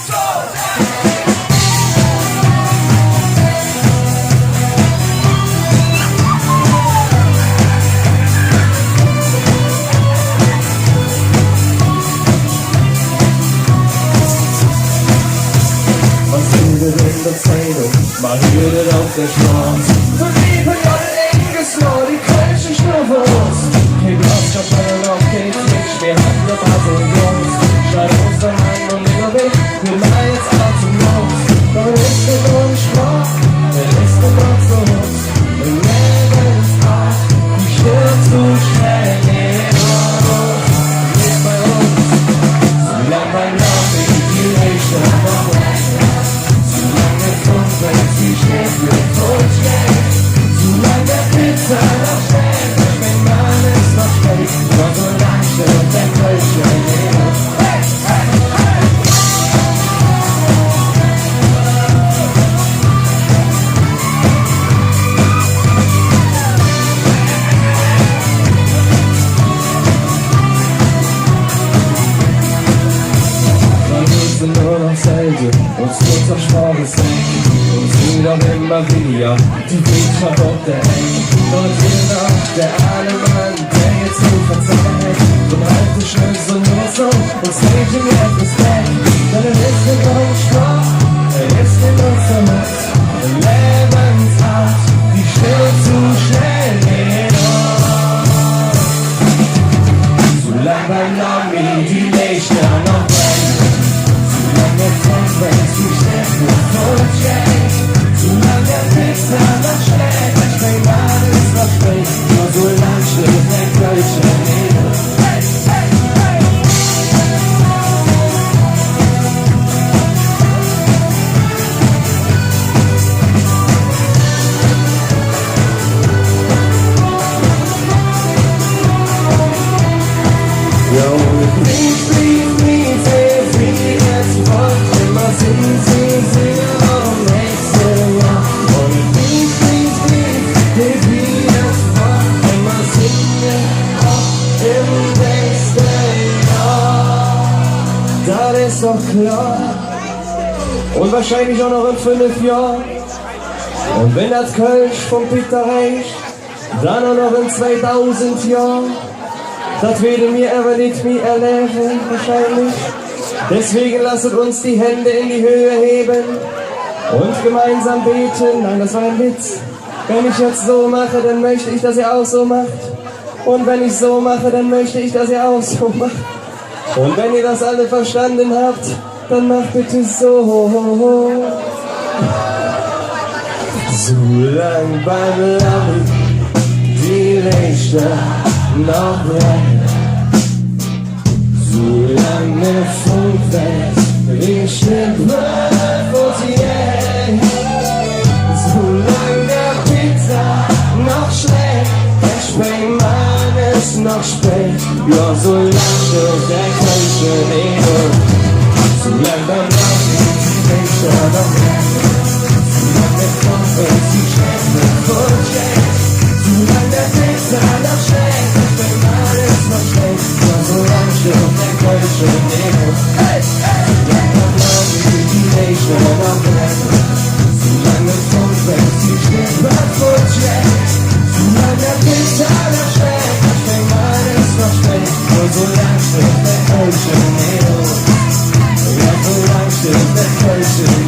In der Zeitung, mal hier auf der Straße. Für die Periode Enges nur die kölsche Schnurwurst. Kein Glaskapelle noch kein Twitch, wir haben eine Basel Jungs. Schreib uns dann an und immer weg, wir machen jetzt ab zum Los. Dann ist der Grund schwach, dann ist der Gott so los. Und Lebenspart, die stirbt so schnell nicht raus. Nicht bei uns, so lang beim Laufen, die Rechte noch sie schlägt mir tot schnell, solange der Pizza noch schmeckt, wenn man es noch schmeckt, nur so lang stirbt der Kölsche Leben. Hey, hey, hey! Wir sind nur noch selten, uns kurz auf Schwaches Eck. Und sie doch immer wieder, die Wegfahrt auf der Eng. Dort hier noch der eine Mann, der jetzt nur verzeiht. Und alte Schlüssel nur so, und sage mir etwas weg. Denn er ist in uns Sport, er ist in unser Mut. Ein Lebensart, die stirbt zu schnell nicht aus. Solange beim Namen die Lichter noch brennen, solange der Tag brennt, die stirbt nur tot schnell. Solange der Pizza noch schlägt, wenn man es noch spricht, nur so lang schlägt der Kölsche Nebel. Hey, hey, hey! Yo, please, please, please, every that's what immer sing, sing, sing, oh, nächste Jahr. Und please, please, please, every that's what immer singen, auch im nächsten Jahr. Das ist doch klar. Und wahrscheinlich auch noch in 5 Jahren. Und wenn das Kölsch vom Peter reicht, dann auch noch in 2000 Jahren. Das werden wir aber nicht mehr erleben, wahrscheinlich. Deswegen lasst uns die Hände in die Höhe heben und gemeinsam beten. Nein, das war ein Witz. Wenn ich jetzt so mache, dann möchte ich, dass ihr auch so macht. Und wenn ich so mache, dann möchte ich, dass ihr auch so macht. Und wenn ihr das alle verstanden habt, dann macht bitte so. Solang beim Lachen die Lichter noch brennen, solange Funkwelt Richtung 12 solange der Pizza noch schlägt, der Springmann ist noch spät, ja, solange stirbt der Kölsche Nebel, solange beim Laufen die Lichter noch brennen, solange der Funkwelt die Schläge vorschlägt, solange der Pizza noch schlägt, der Springmann ist noch spät, ja, solange stirbt der Kölsche Nebel. Hey, hey, solange beim Laufen die Lichter noch brennen, solange Funkwelt die Schläge vorschlägt, solange der Pizza noch schlägt, der Springmann ist noch spät, ja, solange stirbt der Kölsche Nebel. Ja, solange stirbt der Kölsche Nebel.